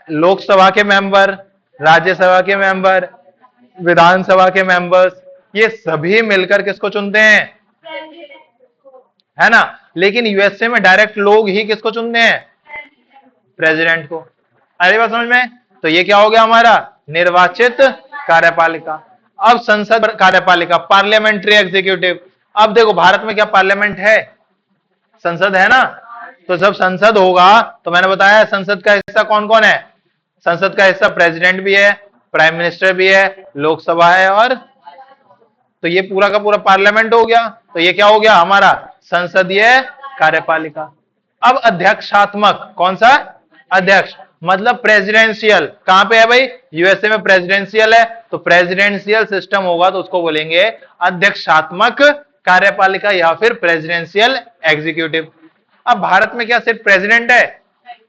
लोकसभा के मेंबर, राज्यसभा के मेंबर, विधानसभा के मेंबर्स, ये सभी मिलकर किसको चुनते हैं, है ना। लेकिन यूएसए में डायरेक्ट लोग ही किसको चुनते हैं, प्रेसिडेंट को। अरे बात समझ में? तो ये क्या हो गया हमारा, निर्वाचित कार्यपालिका। अब संसद कार्यपालिका, पार्लियामेंट्री एग्जीक्यूटिव। अब देखो, भारत में क्या पार्लियामेंट है, संसद है ना। तो जब संसद होगा, तो मैंने बताया संसद का हिस्सा कौन कौन है। संसद का हिस्सा प्रेसिडेंट भी है, प्राइम मिनिस्टर भी है, लोकसभा है, और तो ये पूरा का पूरा पार्लियामेंट हो गया। तो ये क्या हो गया हमारा, संसदीय कार्यपालिका। अब अध्यक्षात्मक, कौन सा, अध्यक्ष मतलब प्रेसिडेंशियल। कहां पे है भाई, यूएसए में प्रेसिडेंशियल है, तो प्रेसिडेंशियल सिस्टम होगा तो उसको बोलेंगे अध्यक्षात्मक कार्यपालिका या फिर प्रेसिडेंशियल एग्जीक्यूटिव। अब भारत में क्या सिर्फ प्रेसिडेंट है?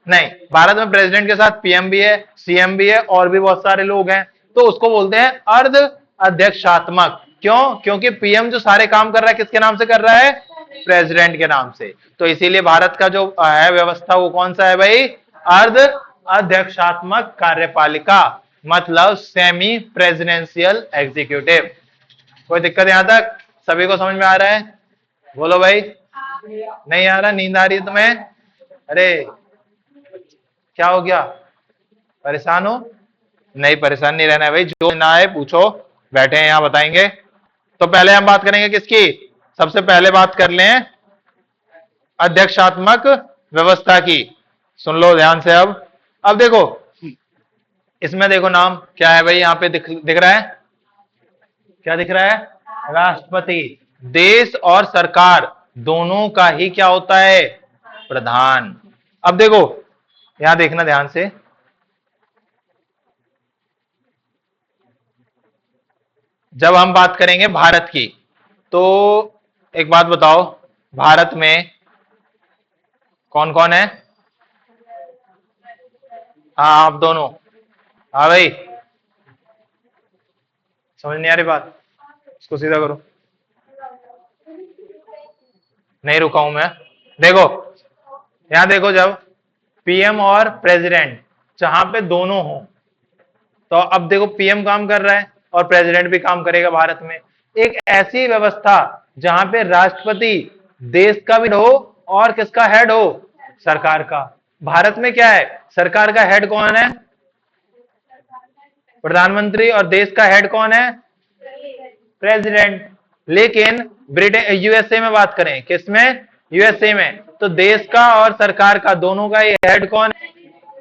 नहीं, भारत में प्रेसिडेंट के साथ पीएम भी है, सीएम भी है, और भी बहुत सारे लोग हैं। तो उसको बोलते हैं अर्ध अध्यक्षात्मक। क्यों? क्योंकि पीएम जो सारे काम कर रहा है किसके नाम से कर रहा है, प्रेसिडेंट के नाम से। तो इसीलिए भारत का जो है व्यवस्था, वो कौन सा है भाई, अर्ध अध्यक्षात्मक कार्यपालिका, मतलब सेमी प्रेसिडेंशियल एग्जीक्यूटिव। कोई दिक्कत यहां तक सभी को समझ में आ रहा है? बोलो भाई। नहीं आ रहा, नींद आ रही है तुम्हें? अरे क्या हो गया, परेशान हो? नहीं, परेशान नहीं रहना है भाई, जो ना है पूछो, बैठे हैं यहां बताएंगे। तो पहले हम बात करेंगे किसकी, सबसे पहले बात कर लें अध्यक्षात्मक व्यवस्था की। सुन लो ध्यान से। अब देखो, इसमें देखो नाम क्या है भाई, यहां पे दिख रहा है, क्या दिख रहा है, राष्ट्रपति। देश और सरकार दोनों का ही क्या होता है, प्रधान। अब देखो, यहां देखना ध्यान से, जब हम बात करेंगे भारत की, तो एक बात बताओ, भारत में कौन कौन है? हाँ आप दोनों। हाँ भाई, समझ नहीं आ रही बात, इसको सीधा करो। नहीं रुका हूं मैं। देखो यहां देखो, जब पीएम और प्रेसिडेंट जहां पे दोनों हो, तो अब देखो पीएम काम कर रहा है और प्रेसिडेंट भी काम करेगा भारत में। एक ऐसी व्यवस्था जहां पे राष्ट्रपति देश का भी हो और किसका हेड हो, सरकार का। भारत में क्या है, सरकार का हेड कौन है, प्रधानमंत्री, और देश का हेड कौन है, प्रेसिडेंट। लेकिन ब्रिटेन यूएसए में बात करें, किसमें, यूएसए में, तो देश का और सरकार का दोनों का हेड कौन है,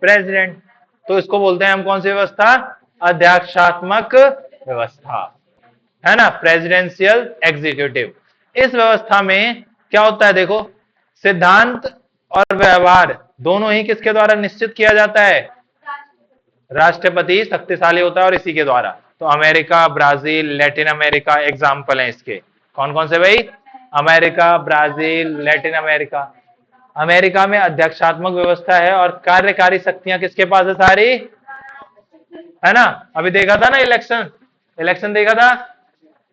प्रेसिडेंट। तो इसको बोलते हैं हम कौन सी व्यवस्था, अध्यक्षात्मक व्यवस्था, है ना, प्रेसिडेंशियल एग्जीक्यूटिव। इस व्यवस्था में क्या होता है, देखो सिद्धांत और व्यवहार दोनों ही किसके द्वारा निश्चित किया जाता है, राष्ट्रपति शक्तिशाली होता है और इसी के द्वारा। तो America, Brazil, Latin America example हैं इसके। कौन कौन से भाई, America, Brazil, Latin America. America में अध्यक्षात्मक व्यवस्था है और कार्यकारी शक्तियां किसके पास है सारी, है ना। अभी देखा था ना इलेक्शन, इलेक्शन देखा था,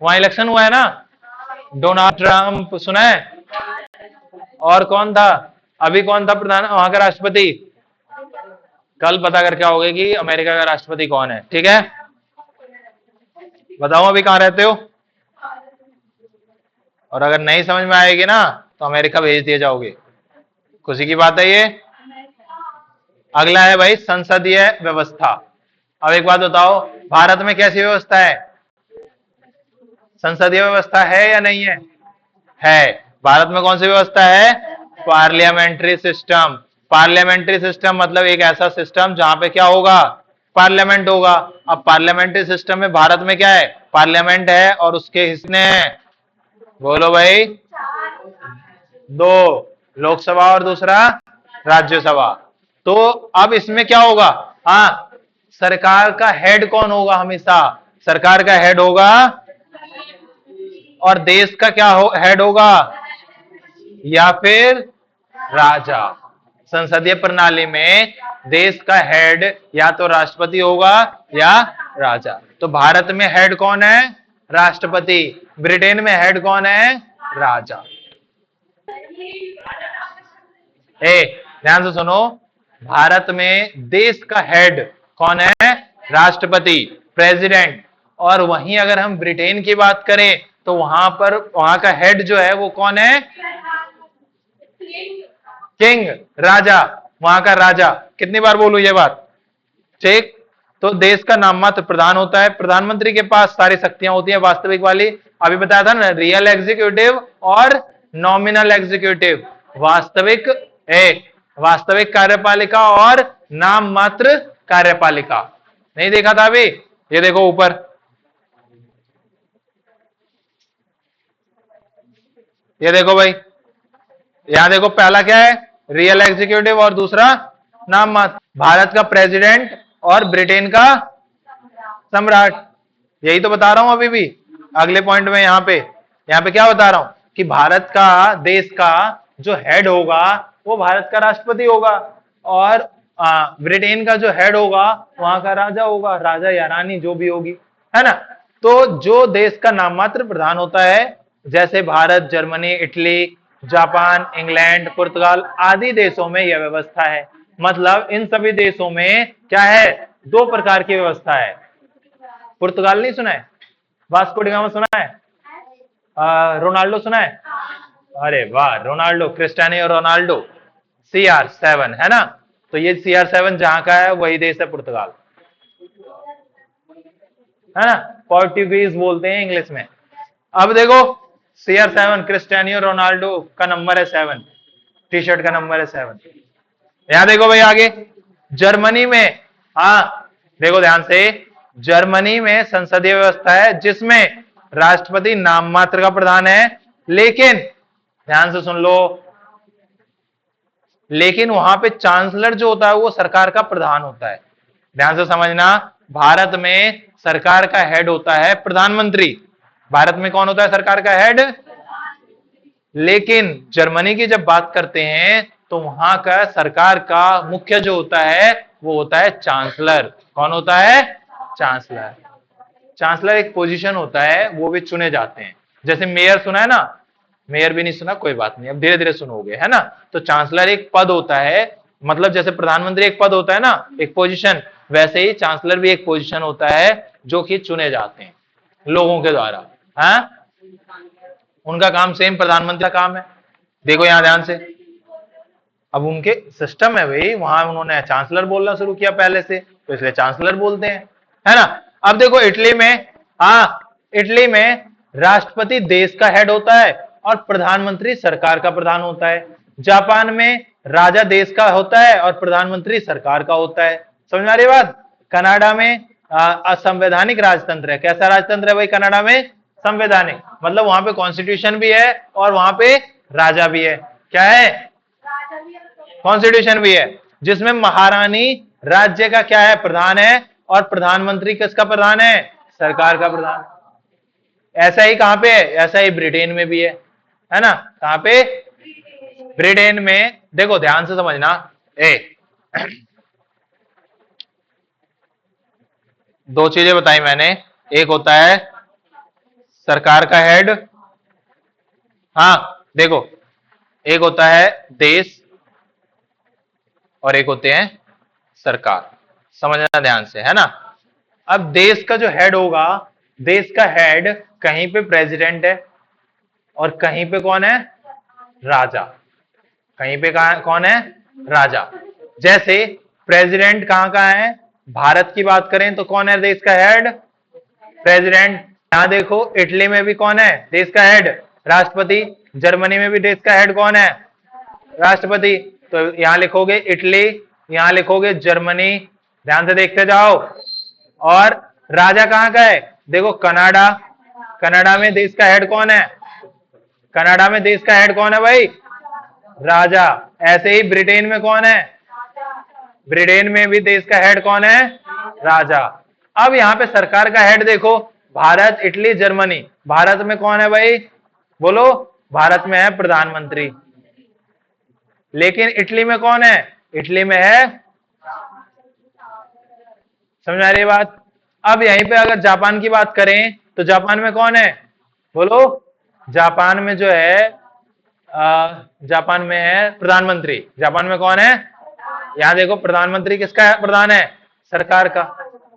वहां इलेक्शन हुआ है ना, डोनाल्ड ट्रंप सुना है, और कौन था, अभी कौन था प्रधान वहां का राष्ट्रपति, कल पता करके आओगे कि अमेरिका का राष्ट्रपति कौन है, ठीक है। बताओ अभी कहां रहते हो, और अगर नहीं समझ में आएगी ना तो अमेरिका भेज दिए जाओगे, खुशी की बात है ये। अगला है भाई संसदीय व्यवस्था। अब एक बात बताओ, भारत में कैसी व्यवस्था है, संसदीय व्यवस्था है या नहीं है, है। भारत में कौन सी व्यवस्था है, पार्लियामेंट्री सिस्टम। पार्लियामेंट्री सिस्टम मतलब एक ऐसा सिस्टम जहां पे क्या होगा, पार्लियामेंट होगा। अब पार्लियामेंट्री सिस्टम में भारत में क्या है, पार्लियामेंट है और उसके हिस्से हैं, बोलो भाई, दो, लोकसभा और दूसरा राज्यसभा। तो अब इसमें क्या होगा, हाँ, सरकार का हेड कौन होगा, हमेशा सरकार का हेड होगा, और देश का क्या हेड होगा, या फिर राजा। संसदीय प्रणाली में देश का हेड या तो राष्ट्रपति होगा या राजा। तो भारत में हेड कौन है, राष्ट्रपति। ब्रिटेन में हेड कौन है, राजा। ध्यान से सुनो, भारत में देश का हेड कौन है, राष्ट्रपति, प्रेसिडेंट। और वहीं अगर हम ब्रिटेन की बात करें तो वहां का हेड जो है वो कौन है, किंग, राजा, वहां का राजा। कितनी बार बोलूं ये बात, ठीक। तो देश का नाम मात्र प्रधान होता है, प्रधानमंत्री के पास सारी शक्तियां होती है वास्तविक वाली। अभी बताया था ना, रियल एग्जीक्यूटिव और नॉमिनल एग्जीक्यूटिव। वास्तविक एक, वास्तविक कार्यपालिका और नाम मात्र कार्यपालिका। नहीं देखा था अभी, ये देखो ऊपर, ये देखो भाई, यहां देखो, पहला क्या है, रियल एग्जीक्यूटिव, और दूसरा नाम मात्र। भारत का प्रेसिडेंट और ब्रिटेन का सम्राट। यही तो बता रहा हूं अभी भी, अगले पॉइंट में। यहां पे क्या बता रहा हूं कि भारत का, देश का जो हेड होगा वो भारत का राष्ट्रपति होगा, और ब्रिटेन का जो हेड होगा वहां का राजा होगा, राजा या रानी जो भी होगी, है ना। तो जो देश का नाम मात्र प्रधान होता है, जैसे Bharat, Germany, Italy, Japan, England, पुर्तगाल आदि देशों में यह व्यवस्था है। मतलब इन सभी देशों में क्या है, दो प्रकार की व्यवस्था है। पुर्तगाल नहीं सुना है, वास्को डी गामा सुना है, रोनाल्डो सुना है, अरे वाह, रोनाल्डो, क्रिस्टियानो रोनाल्डो, CR7 है ना। तो ये CR7 जहां का है वही देश है पुर्तगाल, है ना। पोर्टुगीज बोलते हैं इंग्लिश में। अब देखो, CR7 क्रिस्टियानो रोनाल्डो का नंबर है 7, टी शर्ट का नंबर है 7। यहां देखो भाई आगे, जर्मनी में, हाँ देखो ध्यान से, जर्मनी में संसदीय व्यवस्था है जिसमें राष्ट्रपति नाम मात्र का प्रधान है, लेकिन ध्यान से सुन लो, लेकिन वहां पे चांसलर जो होता है वो सरकार का प्रधान होता है। ध्यान से समझना, भारत में सरकार का हेड होता है प्रधानमंत्री। भारत में कौन होता है सरकार का हेड, लेकिन जर्मनी की जब बात करते हैं तो वहां का सरकार का मुख्य जो होता है वो होता है चांसलर। कौन होता है, चांसलर। चांसलर एक पोजीशन होता है, वो भी चुने जाते हैं। जैसे मेयर सुना है ना, मेयर भी नहीं सुना, कोई बात नहीं, अब धीरे धीरे सुनोगे, है ना। तो चांसलर एक पद होता है, मतलब जैसे प्रधानमंत्री एक पद होता है ना, एक पोजीशन, वैसे ही चांसलर भी एक पोजीशन होता है जो कि चुने जाते हैं लोगों के द्वारा। हाँ, उनका काम सेम प्रधानमंत्री का काम है। देखो यहां ध्यान से, अब उनके सिस्टम है भाई, वहां उन्होंने चांसलर बोलना शुरू किया पहले से, तो इसलिए चांसलर बोलते हैं, है ना। अब देखो इटली में, हाँ, इटली में राष्ट्रपति देश का हेड होता है और प्रधानमंत्री सरकार का प्रधान होता है। जापान में राजा देश का होता है और प्रधानमंत्री सरकार का होता है। समझ में आ रही बात। कनाडा में असंवैधानिक राजतंत्र है। कैसा राजतंत्र है भाई कनाडा में, संवैधानिक, मतलब वहां पे कॉन्स्टिट्यूशन भी है और वहां पे राजा भी है। क्या है, कॉन्स्टिट्यूशन भी है, जिसमें महारानी राज्य का क्या है, प्रधान है, और प्रधानमंत्री किसका प्रधान है, सरकार का प्रधान। ऐसा ही कहां पे है, ऐसा ही ब्रिटेन में भी है ना। कहां पे, ब्रिटेन में। देखो ध्यान से समझना, दो चीजें बताई मैंने, एक होता है सरकार का हेड, हाँ देखो, एक होता है देश और एक होते हैं सरकार। समझना ध्यान से, है ना। अब देश का जो हेड होगा, देश का हेड कहीं पे प्रेसिडेंट है और कहीं पे कौन है, राजा। कहीं पे कौन है, राजा। जैसे प्रेसिडेंट कहां का है, भारत की बात करें तो कौन है देश का हेड, प्रेसिडेंट। यहां देखो इटली में भी कौन है देश का हेड, राष्ट्रपति। जर्मनी में भी देश का हेड कौन है, राष्ट्रपति। तो यहां लिखोगे इटली, यहां लिखोगे जर्मनी। ध्यान से देखते जाओ। और राजा कहाँ का है? देखो कनाडा, कनाडा में देश का हेड कौन है? कनाडा में देश का हेड कौन है भाई? राजा। ऐसे ही ब्रिटेन में कौन है? ब्रिटेन में भी देश का हेड कौन है? राजा। अब यहाँ पे सरकार का हेड देखो, भारत, इटली, जर्मनी। भारत में कौन है भाई? बोलो। भारत में है प्रधानमंत्री। लेकिन इटली में कौन है? इटली में है, समझ आ रही है बात? अब यहीं पे अगर जापान की बात करें तो जापान में कौन है? बोलो। जापान में जो है जापान में है प्रधानमंत्री। जापान में कौन है? यहां देखो, प्रधानमंत्री किसका है? प्रधान है सरकार का।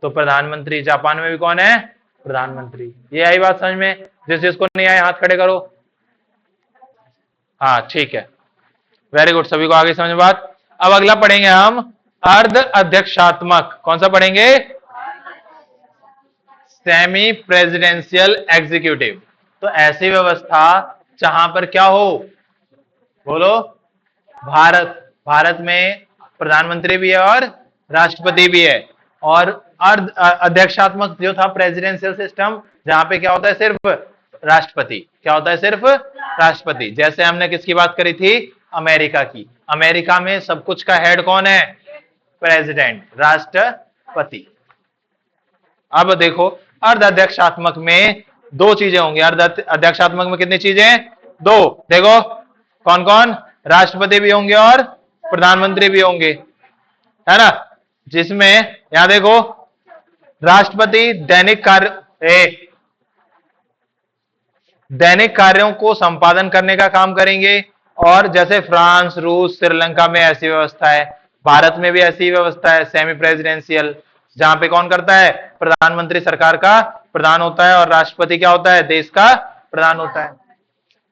तो प्रधानमंत्री जापान में भी कौन है? प्रधानमंत्री। ये आई बात समझ में? जिसको नहीं आए हाथ खड़े करो। हाँ ठीक है, वेरी गुड, सभी को आगे समझ बात। अब अगला पढ़ेंगे हम अर्ध अध्यक्षात्मक। कौन सा पढ़ेंगे? Semi presidential executive. तो ऐसी व्यवस्था जहां पर क्या हो? बोलो। भारत में प्रधानमंत्री भी है और राष्ट्रपति भी है। और अर्ध अध्यक्षात्मक जो था प्रेसिडेंशियल सिस्टम, जहां पे क्या होता है? सिर्फ राष्ट्रपति। क्या होता है? सिर्फ राष्ट्रपति। जैसे हमने किसकी बात करी थी? अमेरिका की। अमेरिका में सब कुछ का हेड कौन है? प्रेसिडेंट, राष्ट्रपति। अब देखो, अर्ध अध्यक्षात्मक में दो चीजें होंगी। अर्ध अध्यक्षात्मक में कितनी चीजें? दो। देखो कौन कौन? राष्ट्रपति भी होंगे और प्रधानमंत्री भी होंगे, है ना? जिसमें यहां देखो, राष्ट्रपति दैनिक कार्यों को संपादन करने का काम करेंगे। और जैसे फ्रांस, रूस, श्रीलंका में ऐसी व्यवस्था है, भारत में भी ऐसी व्यवस्था है, सेमी प्रेसिडेंशियल, जहां पे कौन करता है? प्रधानमंत्री सरकार का प्रधान होता है और राष्ट्रपति क्या होता है? देश का प्रधान होता है।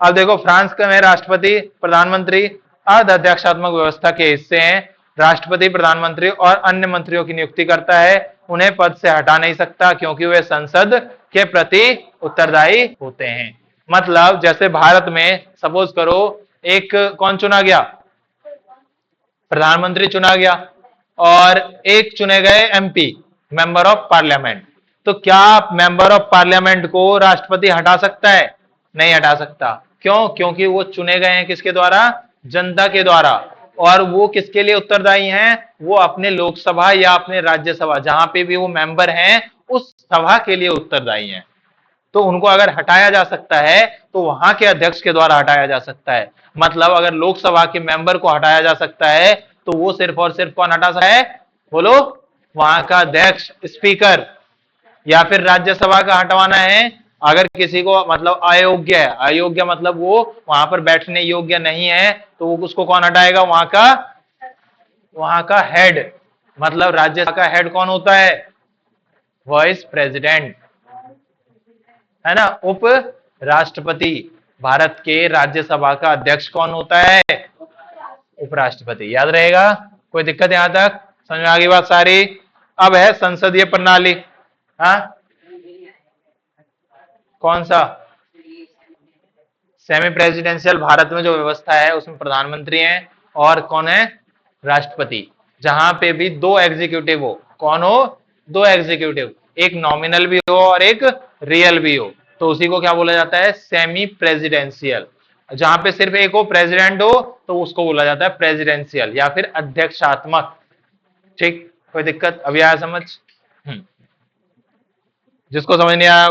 अब देखो, फ्रांस में राष्ट्रपति, प्रधानमंत्री अर्ध अध्यक्षात्मक व्यवस्था के हिस्से हैं। राष्ट्रपति प्रधानमंत्री और अन्य मंत्रियों की नियुक्ति करता है। उन्हें पद से हटा नहीं सकता क्योंकि वे संसद के प्रति उत्तरदायी होते हैं। मतलब जैसे भारत में सपोज करो, एक कौन चुना गया? प्रधानमंत्री चुना गया और एक चुने गए एमपी, मेंबर ऑफ पार्लियामेंट। तो क्या मेंबर ऑफ पार्लियामेंट को राष्ट्रपति हटा सकता है? नहीं हटा सकता। क्यों? क्योंकि वो चुने गए हैं किसके द्वारा? जनता के द्वारा। और वो किसके लिए उत्तरदायी हैं? वो अपने लोकसभा या अपने राज्यसभा, जहां पे भी वो मेंबर हैं, उस सभा के लिए उत्तरदायी हैं। तो उनको अगर हटाया जा सकता है तो वहां के अध्यक्ष के द्वारा हटाया जा सकता है। मतलब अगर लोकसभा के मेंबर को हटाया जा सकता है तो वो सिर्फ और सिर्फ कौन हटा सकता है? बोलो। वहां का अध्यक्ष, स्पीकर। या फिर राज्यसभा का हटवाना है, अगर किसी को मतलब अयोग्य है, अयोग्य मतलब वो वहां पर बैठने योग्य नहीं है, तो उसको कौन हटाएगा? वहां का हेड। मतलब राज्यसभा का हेड कौन होता है? वाइस प्रेसिडेंट, है ना? उप राष्ट्रपति। भारत के राज्यसभा का अध्यक्ष कौन होता है? उपराष्ट्रपति। याद रहेगा? कोई दिक्कत यहां तक? समझ में आ गई बात सारी? अब है संसदीय प्रणाली। हाँ, कौन सा? सेमी प्रेसिडेंशियल भारत में जो व्यवस्था है उसमें प्रधानमंत्री हैं और कौन है? राष्ट्रपति। जहां पे भी दो एग्जीक्यूटिव हो। कौन हो? दो एग्जीक्यूटिव, एक नॉमिनल भी हो और एक रियल भी हो, तो उसी को क्या बोला जाता है? Semi presidential. जहां पे सिर्फ एक हो, प्रेसिडेंट हो, तो उसको बोला जाता है प्रेसिडेंशियल या फिर अध्यक्षात्मक। ठीक, कोई दिक्कत अभी आया समझ? जिसको समझ नहीं आया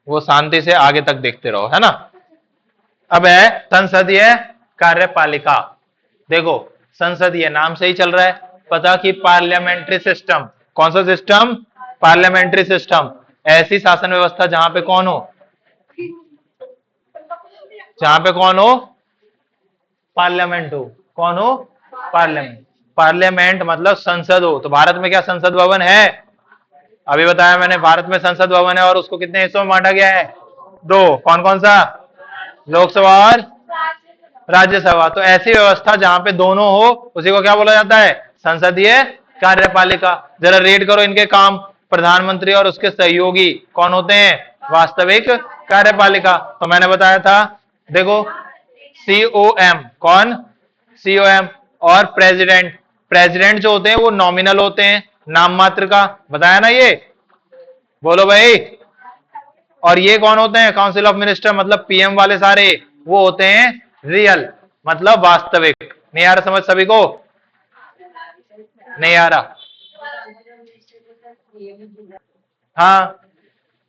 वो शांति से आगे तक देखते रहो, है ना? अब है संसदीय कार्यपालिका। देखो, संसदीय नाम से ही चल रहा है पता कि पार्लियामेंट्री सिस्टम। कौन सा सिस्टम? Parliamentary system. ऐसी शासन व्यवस्था जहां पे कौन हो? जहां पे कौन हो? पार्लियामेंट हो। कौन हो? पार्लियामेंट। पार्लियामेंट मतलब संसद हो। तो भारत में क्या संसद भवन है? अभी बताया मैंने, भारत में संसद भवन है और उसको कितने हिस्सों में बांटा गया है? दो। कौन कौन सा? लोकसभा और राज्यसभा। तो ऐसी व्यवस्था जहां पे दोनों हो उसी को क्या बोला जाता है? संसदीय कार्यपालिका। जरा रीड करो इनके काम। प्रधानमंत्री और उसके सहयोगी कौन होते हैं? वास्तविक कार्यपालिका। तो मैंने बताया था, देखो, सीओएम। कौन? सीओएम। और प्रेसिडेंट। प्रेसिडेंट जो होते हैं वो नॉमिनल होते हैं, नाम मात्र का, बताया ना ये, बोलो भाई। और ये कौन होते हैं, काउंसिल ऑफ मिनिस्टर मतलब पीएम वाले सारे, वो होते हैं रियल, मतलब वास्तविक। नहीं आ रहा समझ सभी को? नहीं आ रहा? हाँ,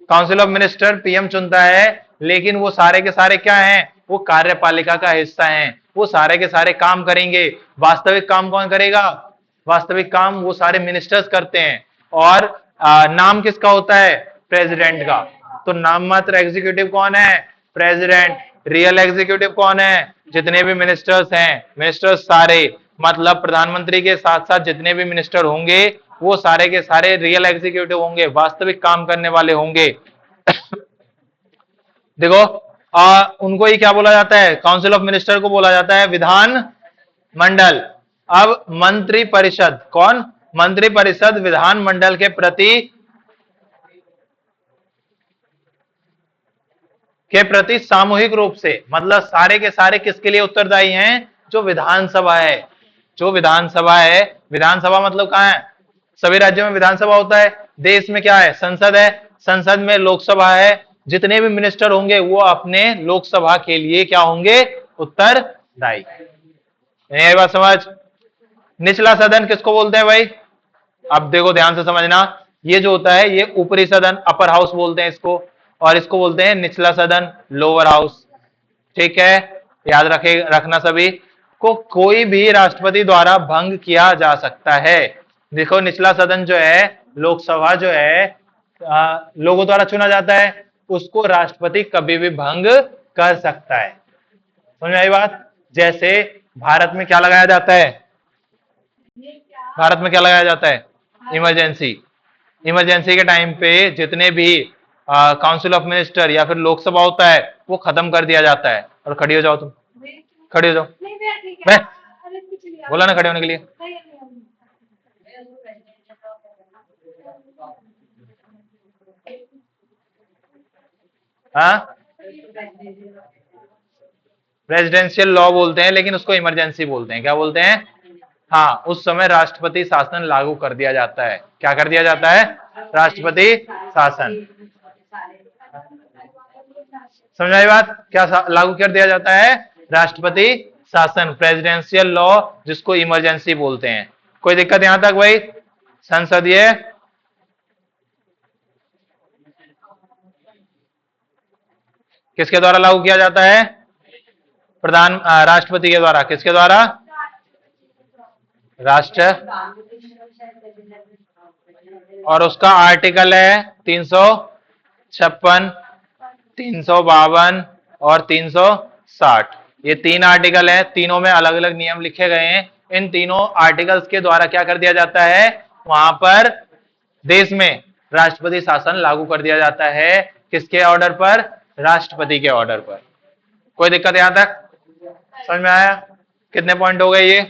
काउंसिल ऑफ मिनिस्टर पीएम चुनता है, लेकिन वो सारे के सारे क्या हैं, वो कार्यपालिका का हिस्सा हैं, वो सारे के सारे काम करेंगे। वास्तविक काम कौन करेगा, वास्तविक काम वो सारे मिनिस्टर्स करते हैं। और नाम किसका होता है, प्रेसिडेंट का। तो नाम मात्र एग्जीक्यूटिव कौन है, प्रेसिडेंट। रियल एग्जीक्यूटिव कौन है, जितने भी मिनिस्टर्स हैं, मिनिस्टर्स सारे, मतलब प्रधानमंत्री के साथ साथ जितने भी मिनिस्टर होंगे वो सारे के सारे रियल एग्जीक्यूटिव होंगे, वास्तविक काम करने वाले होंगे। देखो उनको ही क्या बोला जाता है, काउंसिल ऑफ मिनिस्टर को बोला जाता है विधान मंडल। अब मंत्री परिषद कौन, मंत्री परिषद विधान मंडल के प्रति सामूहिक रूप से, मतलब सारे के सारे किसके लिए उत्तरदायी हैं, जो विधानसभा है, जो विधानसभा है। विधानसभा मतलब कहां है, सभी राज्यों में विधानसभा होता है। देश में क्या है, संसद है, संसद में लोकसभा है। जितने भी मिनिस्टर होंगे वो अपने लोकसभा के लिए क्या होंगे, उत्तरदायी। ये बात समझ। निचला सदन किसको बोलते हैं भाई, अब देखो ध्यान से समझना, ये जो होता है ये ऊपरी सदन, अपर हाउस बोलते हैं इसको, और इसको बोलते हैं निचला सदन, लोअर हाउस। ठीक है, याद रखना सभी को, कोई भी राष्ट्रपति द्वारा भंग किया जा सकता है। देखो निचला सदन जो है, लोकसभा जो है, लोगों द्वारा चुना जाता है, उसको राष्ट्रपति कभी भी भंग कर सकता है। समझ में आई बात? जैसे भारत में क्या लगाया जाता है, भारत में क्या लगाया जाता है, इमरजेंसी। इमरजेंसी के टाइम पे जितने भी काउंसिल ऑफ मिनिस्टर या फिर लोकसभा होता है वो खत्म कर दिया जाता है। और खड़ी हो जाओ तुम, खड़ी हो जाओ, मैं बोला ना खड़े होने के लिए। हाँ, प्रेसिडेंशियल लॉ बोलते हैं, लेकिन उसको इमरजेंसी बोलते हैं। क्या बोलते हैं? हाँ, उस समय राष्ट्रपति शासन लागू कर दिया जाता है। क्या कर दिया जाता है, राष्ट्रपति शासन। समझ आई बात? क्या लागू कर दिया जाता है, राष्ट्रपति शासन, प्रेसिडेंशियल लॉ, जिसको इमरजेंसी बोलते हैं। कोई दिक्कत यहां तक भाई? संसदीय किसके द्वारा लागू किया जाता है, राष्ट्रपति के द्वारा। किसके द्वारा, राष्ट्र। और उसका आर्टिकल है 356, 352 और 360। ये 3 आर्टिकल है, तीनों में अलग अलग नियम लिखे गए हैं। इन तीनों आर्टिकल्स के द्वारा क्या कर दिया जाता है, वहां पर देश में राष्ट्रपति शासन लागू कर दिया जाता है। किसके ऑर्डर पर, राष्ट्रपति के ऑर्डर पर। कोई दिक्कत यहां तक? समझ में आया? कितने पॉइंट हो गए ये?